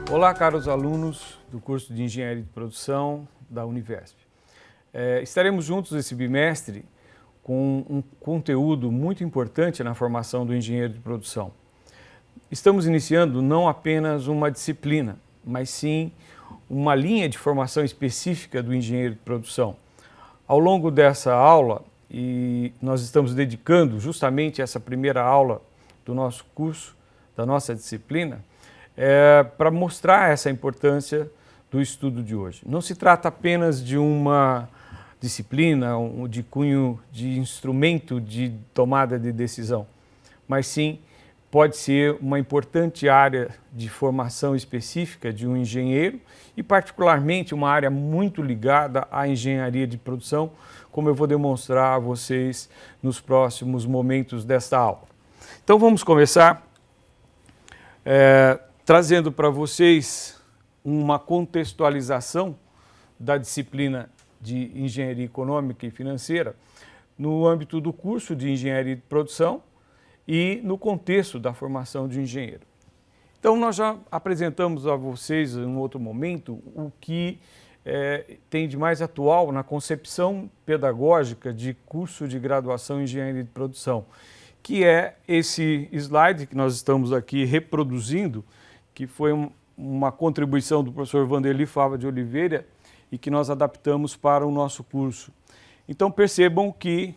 Olá, caros alunos do curso de Engenharia de Produção da Univesp. Estaremos juntos esse bimestre com um conteúdo muito importante na formação do engenheiro de produção. Estamos iniciando não apenas uma disciplina, mas sim uma linha de formação específica do engenheiro de produção. Ao longo dessa aula, e nós estamos dedicando justamente essa primeira aula do nosso curso, da nossa disciplina, para mostrar essa importância do estudo de hoje. Não se trata apenas de uma disciplina, de cunho de instrumento de tomada de decisão, mas sim pode ser uma importante área de formação específica de um engenheiro e particularmente uma área muito ligada à engenharia de produção, como eu vou demonstrar a vocês nos próximos momentos desta aula. Então vamos começar trazendo para vocês uma contextualização da disciplina de Engenharia Econômica e Financeira no âmbito do curso de Engenharia de Produção e no contexto da formação de engenheiro. Então nós já apresentamos a vocês em um outro momento o que tem de mais atual na concepção pedagógica de curso de graduação em Engenharia de Produção, que é esse slide que nós estamos aqui reproduzindo, que foi uma contribuição do professor Vanderly Fava de Oliveira e que nós adaptamos para o nosso curso. Então percebam que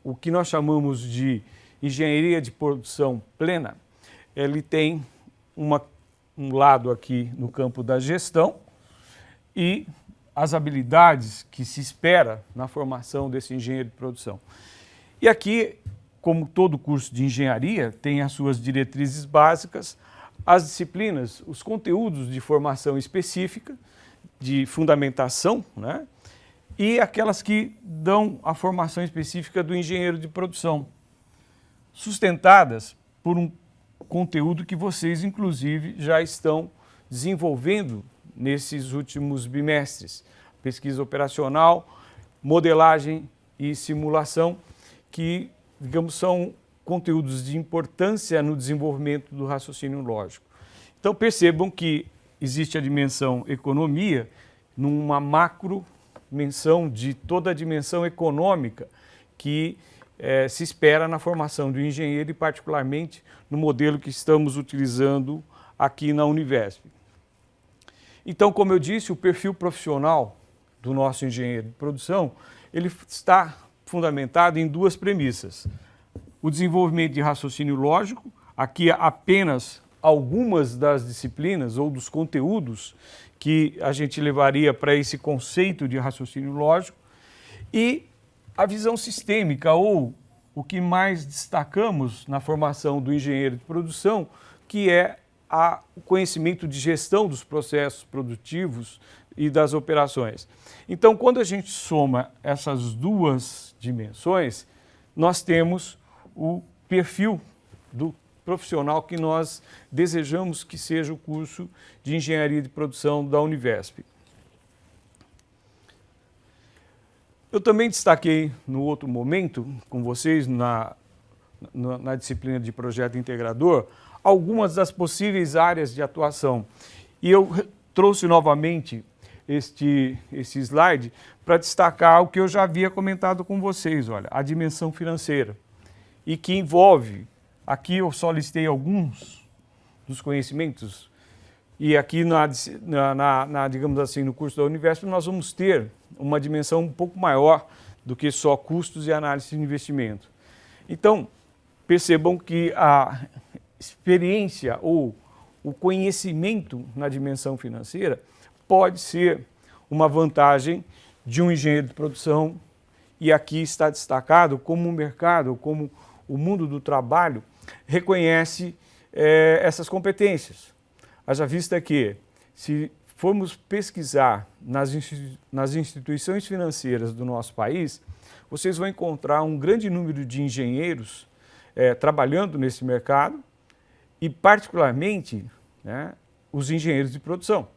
o que nós chamamos de engenharia de produção plena, ele tem um lado aqui no campo da gestão e as habilidades que se espera na formação desse engenheiro de produção. E aqui, como todo curso de engenharia, tem as suas diretrizes básicas, as disciplinas, os conteúdos de formação específica, de fundamentação, né? E aquelas que dão a formação específica do engenheiro de produção, sustentadas por um conteúdo que vocês, inclusive, já estão desenvolvendo nesses últimos bimestres. Pesquisa operacional, modelagem e simulação, que, digamos, são conteúdos de importância no desenvolvimento do raciocínio lógico. Então percebam que existe a dimensão economia numa macro dimensão de toda a dimensão econômica que se espera na formação do engenheiro e particularmente no modelo que estamos utilizando aqui na Univesp. Então, como eu disse, o perfil profissional do nosso engenheiro de produção, ele está fundamentado em duas premissas. O desenvolvimento de raciocínio lógico, aqui apenas algumas das disciplinas ou dos conteúdos que a gente levaria para esse conceito de raciocínio lógico, e a visão sistêmica, ou o que mais destacamos na formação do engenheiro de produção, que é o conhecimento de gestão dos processos produtivos e das operações. Então, quando a gente soma essas duas dimensões, nós temos o perfil do profissional que nós desejamos que seja o curso de Engenharia de Produção da Univesp. Eu também destaquei no outro momento com vocês na disciplina de projeto integrador algumas das possíveis áreas de atuação. E eu trouxe novamente esse slide para destacar o que eu já havia comentado com vocês, olha, a dimensão financeira, e que envolve, aqui eu só listei alguns dos conhecimentos, e aqui digamos assim, no curso da Univesp nós vamos ter uma dimensão um pouco maior do que só custos e análise de investimento. Então, percebam que a experiência ou o conhecimento na dimensão financeira pode ser uma vantagem de um engenheiro de produção, e aqui está destacado como o mercado, como o mundo do trabalho reconhece essas competências. Haja vista que, se formos pesquisar nas instituições financeiras do nosso país, vocês vão encontrar um grande número de engenheiros trabalhando nesse mercado e, particularmente, né, os engenheiros de produção.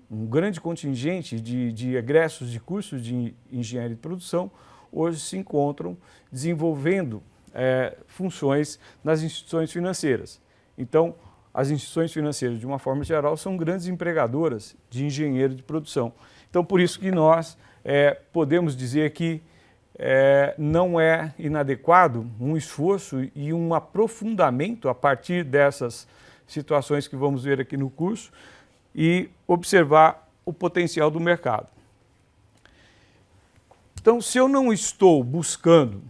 Um grande contingente de egressos de cursos de engenharia de produção hoje se encontram desenvolvendo funções nas instituições financeiras. Então, as instituições financeiras, de uma forma geral, são grandes empregadoras de engenheiro de produção. Então, por isso que nós podemos dizer que não é inadequado um esforço e um aprofundamento a partir dessas situações que vamos ver aqui no curso e observar o potencial do mercado. Então, se eu não estou buscando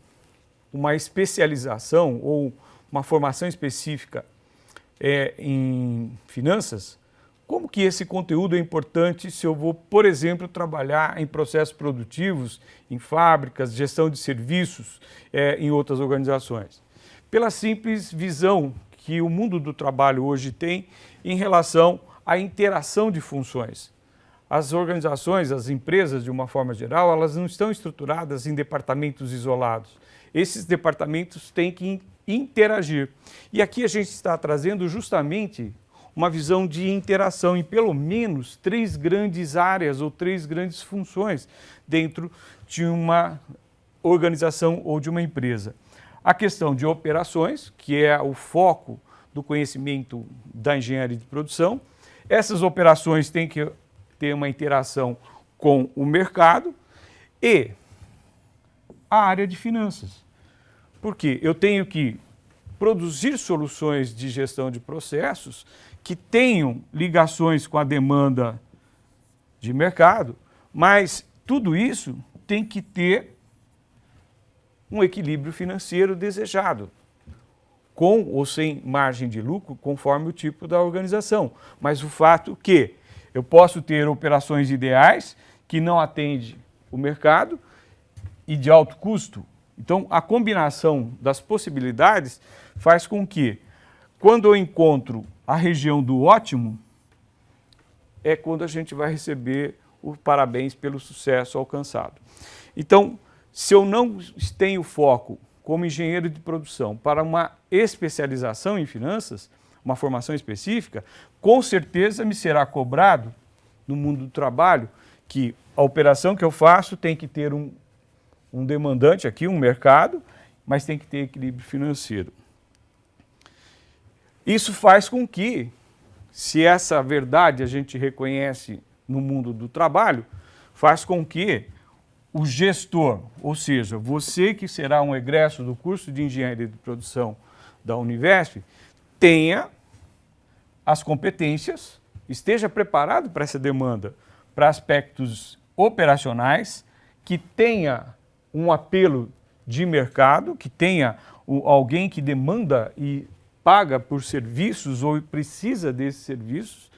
uma especialização ou uma formação específica em finanças, como que esse conteúdo é importante se eu vou, por exemplo, trabalhar em processos produtivos, em fábricas, gestão de serviços, em outras organizações? Pela simples visão que o mundo do trabalho hoje tem em relação à interação de funções. As organizações, as empresas, de uma forma geral, elas não estão estruturadas em departamentos isolados. Esses departamentos têm que interagir. E aqui a gente está trazendo justamente uma visão de interação em pelo menos 3 grandes áreas ou 3 grandes funções dentro de uma organização ou de uma empresa. A questão de operações, que é o foco do conhecimento da engenharia de produção. Essas operações têm que ter uma interação com o mercado e a área de finanças. Porque eu tenho que produzir soluções de gestão de processos que tenham ligações com a demanda de mercado, mas tudo isso tem que ter um equilíbrio financeiro desejado, com ou sem margem de lucro, conforme o tipo da organização. Mas o fato que eu posso ter operações ideais que não atendem o mercado e de alto custo. Então, a combinação das possibilidades faz com que, quando eu encontro a região do ótimo, é quando a gente vai receber o parabéns pelo sucesso alcançado. Então, se eu não tenho foco como engenheiro de produção para uma especialização em finanças, uma formação específica, com certeza me será cobrado no mundo do trabalho que a operação que eu faço tem que ter um demandante aqui, um mercado, mas tem que ter equilíbrio financeiro. Isso faz com que, se essa verdade a gente reconhece no mundo do trabalho, faz com que o gestor, ou seja, você que será um egresso do curso de Engenharia de Produção da Univesp, tenha as competências, esteja preparado para essa demanda, para aspectos operacionais, que tenha um apelo de mercado, que tenha alguém que demanda e paga por serviços ou precisa desses serviços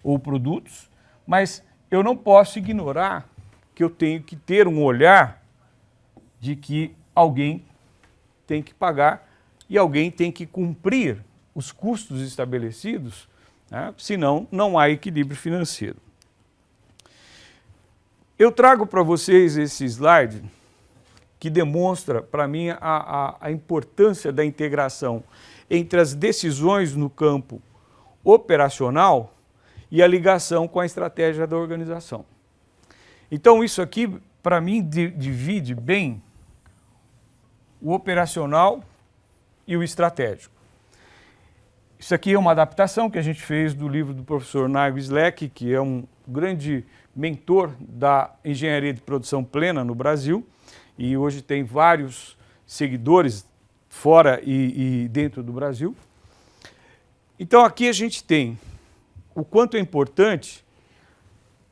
ou produtos, mas eu não posso ignorar que eu tenho que ter um olhar de que alguém tem que pagar e alguém tem que cumprir os custos estabelecidos, né? Senão não há equilíbrio financeiro. Eu trago para vocês esse slide que demonstra para mim a importância da integração entre as decisões no campo operacional e a ligação com a estratégia da organização. Então isso aqui, para mim, divide bem o operacional e o estratégico. Isso aqui é uma adaptação que a gente fez do livro do professor Nigel Slack, que é um grande mentor da engenharia de produção plena no Brasil, e hoje tem vários seguidores fora e dentro do Brasil. Então aqui a gente tem o quanto é importante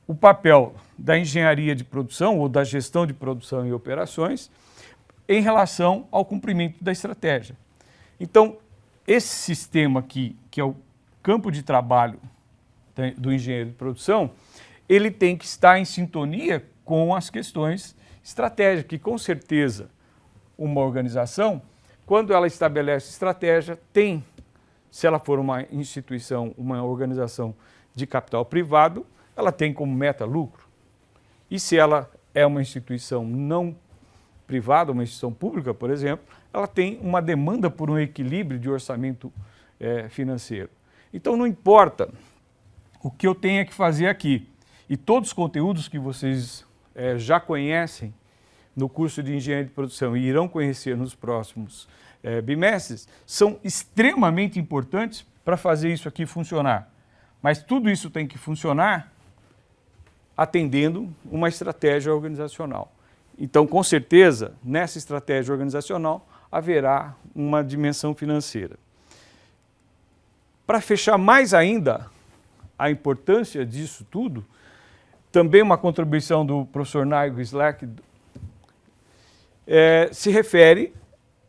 o papel da engenharia de produção ou da gestão de produção e operações em relação ao cumprimento da estratégia. Então, esse sistema aqui, que é o campo de trabalho do engenheiro de produção, ele tem que estar em sintonia com as questões estratégicas, que com certeza uma organização, quando ela estabelece estratégia, tem, se ela for uma instituição, uma organização de capital privado, ela tem como meta lucro. E se ela é uma instituição não privada, uma instituição pública, por exemplo, ela tem uma demanda por um equilíbrio de orçamento financeiro. Então não importa o que eu tenha que fazer aqui. E todos os conteúdos que vocês já conhecem no curso de Engenharia de Produção e irão conhecer nos próximos bimestres, são extremamente importantes para fazer isso aqui funcionar. Mas tudo isso tem que funcionar atendendo uma estratégia organizacional. Então, com certeza, nessa estratégia organizacional, haverá uma dimensão financeira. Para fechar mais ainda a importância disso tudo, também uma contribuição do professor Nigel Slack se refere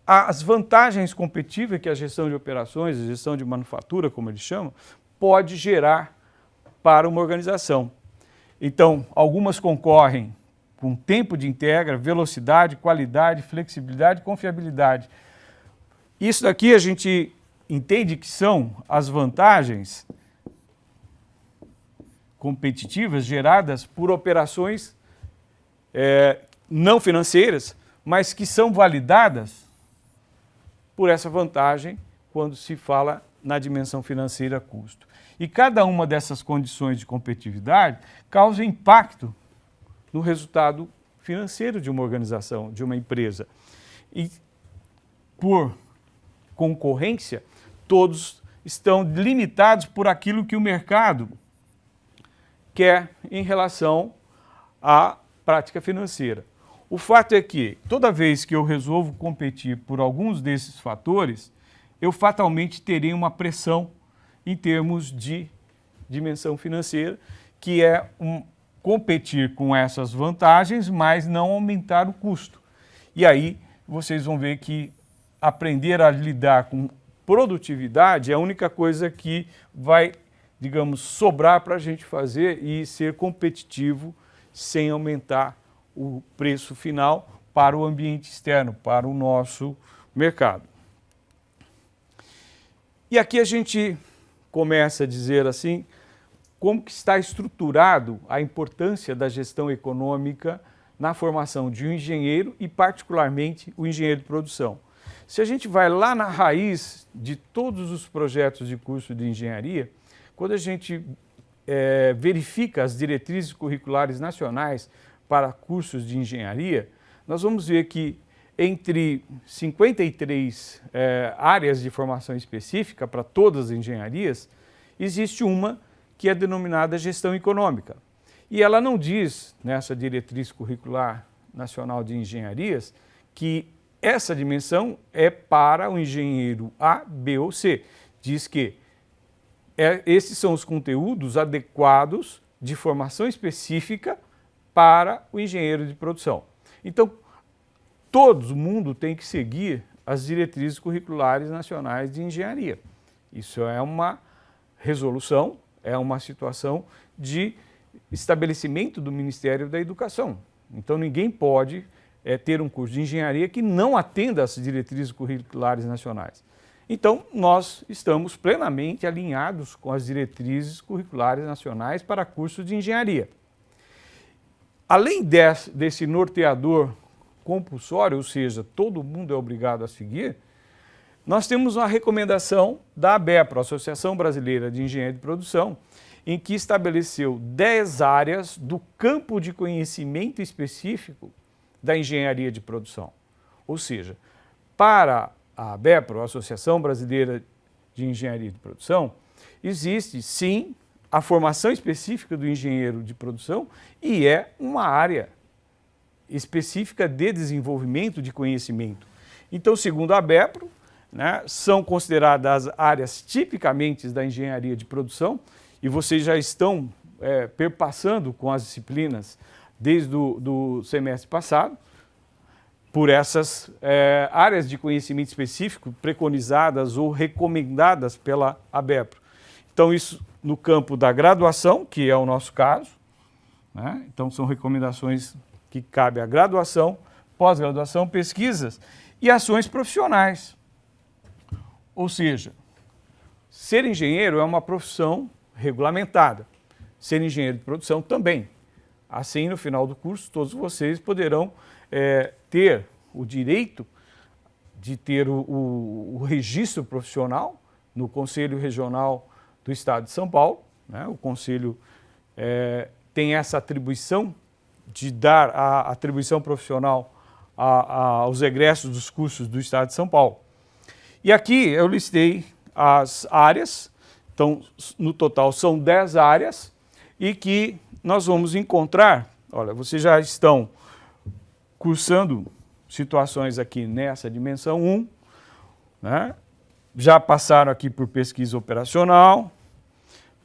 às vantagens competitivas que a gestão de operações, a gestão de manufatura, como ele chama, pode gerar para uma organização. Então, algumas concorrem com tempo de entrega, velocidade, qualidade, flexibilidade e confiabilidade. Isso daqui a gente entende que são as vantagens competitivas geradas por operações não financeiras, mas que são validadas por essa vantagem quando se fala na dimensão financeira custo. E cada uma dessas condições de competitividade causa impacto no resultado financeiro de uma organização, de uma empresa. E por concorrência, todos estão limitados por aquilo que o mercado quer em relação à prática financeira. O fato é que, toda vez que eu resolvo competir por alguns desses fatores, eu fatalmente terei uma pressão em termos de dimensão financeira, que é competir com essas vantagens, mas não aumentar o custo. E aí vocês vão ver que aprender a lidar com produtividade é a única coisa que vai, digamos, sobrar para a gente fazer e ser competitivo sem aumentar o preço final para o ambiente externo, para o nosso mercado. E aqui a gente começa a dizer assim, como que está estruturado a importância da gestão econômica na formação de um engenheiro e particularmente o engenheiro de produção. Se a gente vai lá na raiz de todos os projetos de curso de engenharia, quando a gente verifica as diretrizes curriculares nacionais para cursos de engenharia, nós vamos ver que entre 53 áreas de formação específica para todas as engenharias, existe uma que é denominada gestão econômica. E ela não diz, nessa diretriz curricular nacional de engenharias, que essa dimensão é para o engenheiro A, B ou C. Diz que esses são os conteúdos adequados de formação específica para o engenheiro de produção. Então, todo mundo tem que seguir as diretrizes curriculares nacionais de engenharia. Isso é uma resolução, é uma situação de estabelecimento do Ministério da Educação. Então, ninguém pode ter um curso de engenharia que não atenda às diretrizes curriculares nacionais. Então, nós estamos plenamente alinhados com as diretrizes curriculares nacionais para cursos de engenharia. Além desse norteador compulsório, ou seja, todo mundo é obrigado a seguir, nós temos uma recomendação da ABEPRO, Associação Brasileira de Engenharia de Produção, em que estabeleceu 10 áreas do campo de conhecimento específico da engenharia de produção. Ou seja, para a ABEPRO, Associação Brasileira de Engenharia de Produção, existe sim a formação específica do engenheiro de produção e é uma área específica de desenvolvimento de conhecimento. Então, segundo a ABEPRO, são consideradas áreas tipicamente da engenharia de produção e vocês já estão perpassando com as disciplinas desde o semestre passado, por essas áreas de conhecimento específico preconizadas ou recomendadas pela ABEPRO. Então, isso no campo da graduação, que é o nosso caso, então são recomendações que cabem à graduação, pós-graduação, pesquisas e ações profissionais. Ou seja, ser engenheiro é uma profissão regulamentada, ser engenheiro de produção também. Assim, no final do curso, todos vocês poderão ter o direito de ter o registro profissional no Conselho Regional do Estado de São Paulo. O Conselho tem essa atribuição de dar a atribuição profissional aos egressos dos cursos do Estado de São Paulo. E aqui eu listei as áreas, então no total são 10 áreas, e que nós vamos encontrar, olha, vocês já estão cursando situações aqui nessa dimensão 1, né? Já passaram aqui por pesquisa operacional,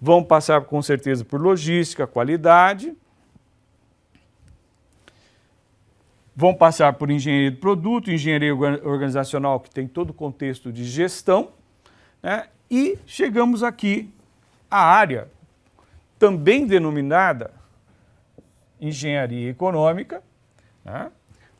vão passar com certeza por logística, qualidade, vão passar por engenharia de produto, engenharia organizacional, que tem todo o contexto de gestão, né? E chegamos aqui à área também denominada engenharia econômica, né?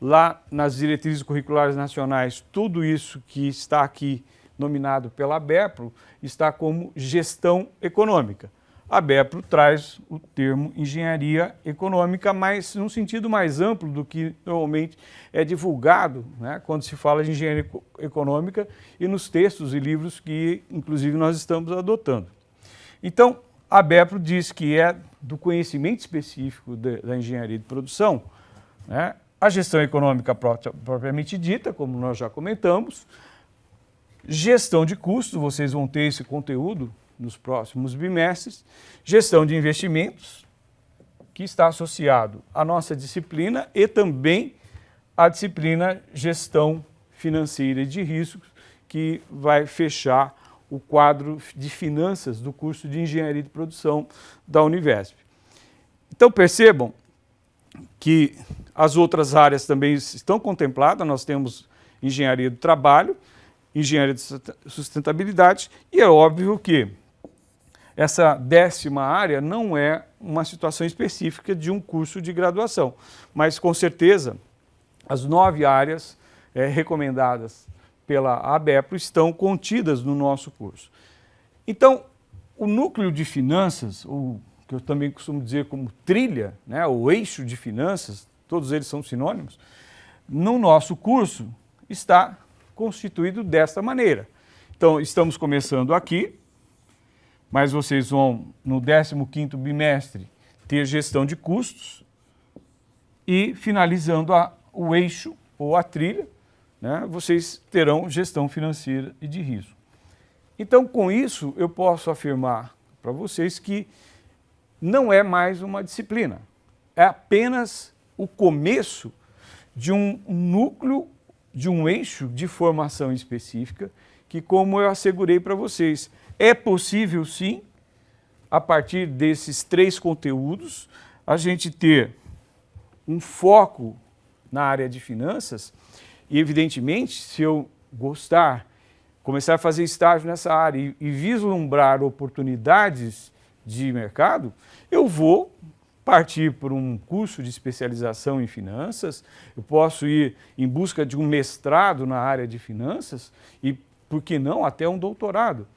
Lá nas diretrizes curriculares nacionais, tudo isso que está aqui nominado pela ABEPRO está como gestão econômica. A ABEPRO traz o termo engenharia econômica, mas num sentido mais amplo do que normalmente é divulgado, né, quando se fala de engenharia econômica e nos textos e livros que, inclusive, nós estamos adotando. Então, a ABEPRO diz que é do conhecimento específico da engenharia de produção, né, a gestão econômica propriamente dita, como nós já comentamos, gestão de custo, vocês vão ter esse conteúdo nos próximos bimestres, gestão de investimentos, que está associado à nossa disciplina e também à disciplina gestão financeira e de riscos, que vai fechar o quadro de finanças do curso de engenharia de produção da Univesp. Então percebam que as outras áreas também estão contempladas, nós temos engenharia do trabalho, engenharia de sustentabilidade, e é óbvio que essa 10ª área não é uma situação específica de um curso de graduação, mas com certeza as 9 áreas recomendadas pela ABEPRO estão contidas no nosso curso. Então, o núcleo de finanças, ou que eu também costumo dizer como trilha, né, o eixo de finanças, todos eles são sinônimos, no nosso curso está constituído desta maneira. Então, estamos começando aqui, mas vocês vão, no 15º bimestre, ter gestão de custos e, finalizando o eixo ou a trilha, né, vocês terão gestão financeira e de risco. Então, com isso, eu posso afirmar para vocês que não é mais uma disciplina, é apenas o começo de um núcleo, de um eixo de formação específica que, como eu assegurei para vocês, é possível sim, a partir desses 3 conteúdos, a gente ter um foco na área de finanças e, evidentemente, se eu gostar, começar a fazer estágio nessa área e vislumbrar oportunidades de mercado, eu vou partir por um curso de especialização em finanças, eu posso ir em busca de um mestrado na área de finanças e, por que não, até um doutorado.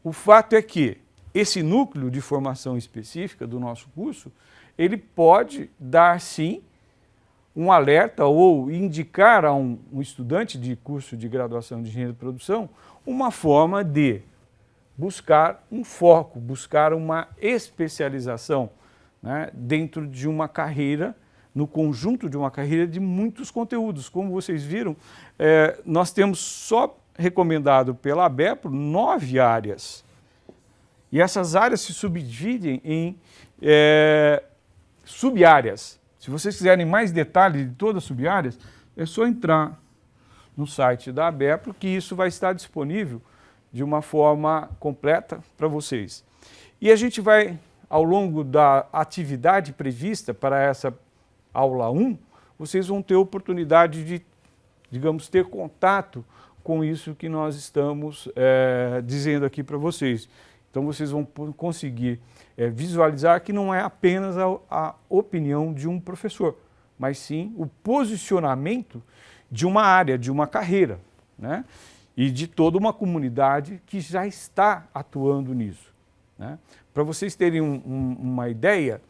O fato é que esse núcleo de formação específica do nosso curso, ele pode dar, sim, um alerta ou indicar a um estudante de curso de graduação de engenharia de produção uma forma de buscar um foco, buscar uma especialização, né, dentro de uma carreira, no conjunto de uma carreira de muitos conteúdos. Como vocês viram, nós temos só recomendado pela ABEPRO 9 áreas. E essas áreas se subdividem em sub-áreas. Se vocês quiserem mais detalhes de todas as sub-áreas, é só entrar no site da ABEPRO, que isso vai estar disponível de uma forma completa para vocês. E a gente vai, ao longo da atividade prevista para essa aula 1, vocês vão ter oportunidade de, digamos, ter contato com isso que nós estamos dizendo aqui para vocês. Então, vocês vão conseguir visualizar que não é apenas a opinião de um professor, mas sim o posicionamento de uma área, de uma carreira, né? E de toda uma comunidade que já está atuando nisso, né? Para vocês terem uma ideia,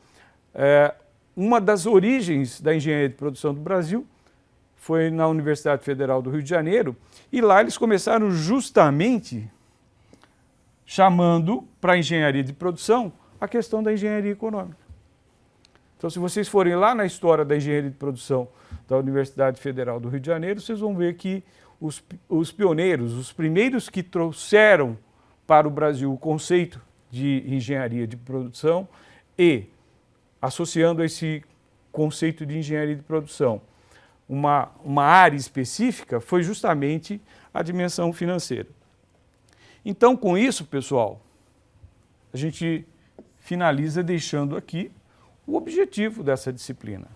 uma das origens da engenharia de produção do Brasil foi na Universidade Federal do Rio de Janeiro, e lá eles começaram justamente chamando para a engenharia de produção a questão da engenharia econômica. Então, se vocês forem lá na história da engenharia de produção da Universidade Federal do Rio de Janeiro, vocês vão ver que os pioneiros, os primeiros que trouxeram para o Brasil o conceito de engenharia de produção e, associando a esse conceito de engenharia de produção, uma área específica, foi justamente a dimensão financeira. Então, com isso, pessoal, a gente finaliza deixando aqui o objetivo dessa disciplina,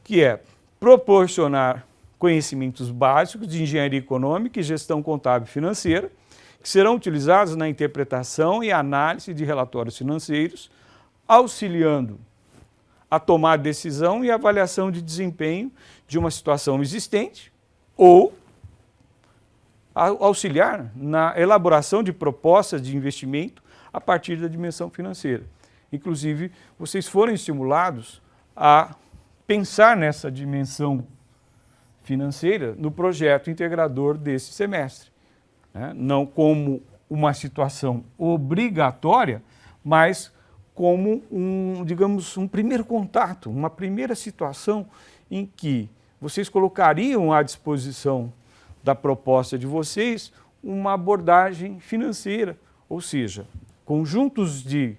que é proporcionar conhecimentos básicos de engenharia econômica e gestão contábil e financeira, que serão utilizados na interpretação e análise de relatórios financeiros, auxiliando a tomar decisão e avaliação de desempenho de uma situação existente ou auxiliar na elaboração de propostas de investimento a partir da dimensão financeira. Inclusive, vocês foram estimulados a pensar nessa dimensão financeira no projeto integrador desse semestre, né? Não como uma situação obrigatória, mas como digamos, um primeiro contato, uma primeira situação em que vocês colocariam à disposição da proposta de vocês uma abordagem financeira, ou seja, conjuntos de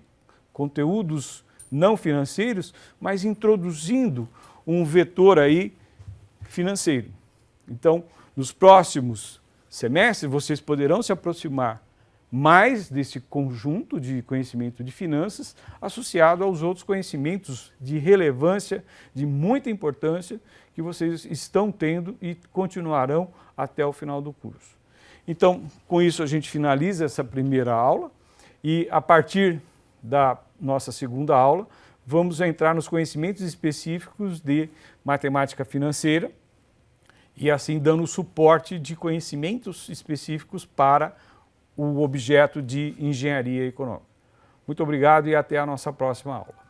conteúdos não financeiros, mas introduzindo um vetor aí financeiro. Então, nos próximos semestres, vocês poderão se aproximar mais desse conjunto de conhecimento de finanças associado aos outros conhecimentos de relevância, de muita importância, que vocês estão tendo e continuarão até o final do curso. Então, com isso a gente finaliza essa primeira aula e a partir da nossa segunda aula, vamos entrar nos conhecimentos específicos de matemática financeira e assim dando suporte de conhecimentos específicos para o objeto de engenharia econômica. Muito obrigado e até a nossa próxima aula.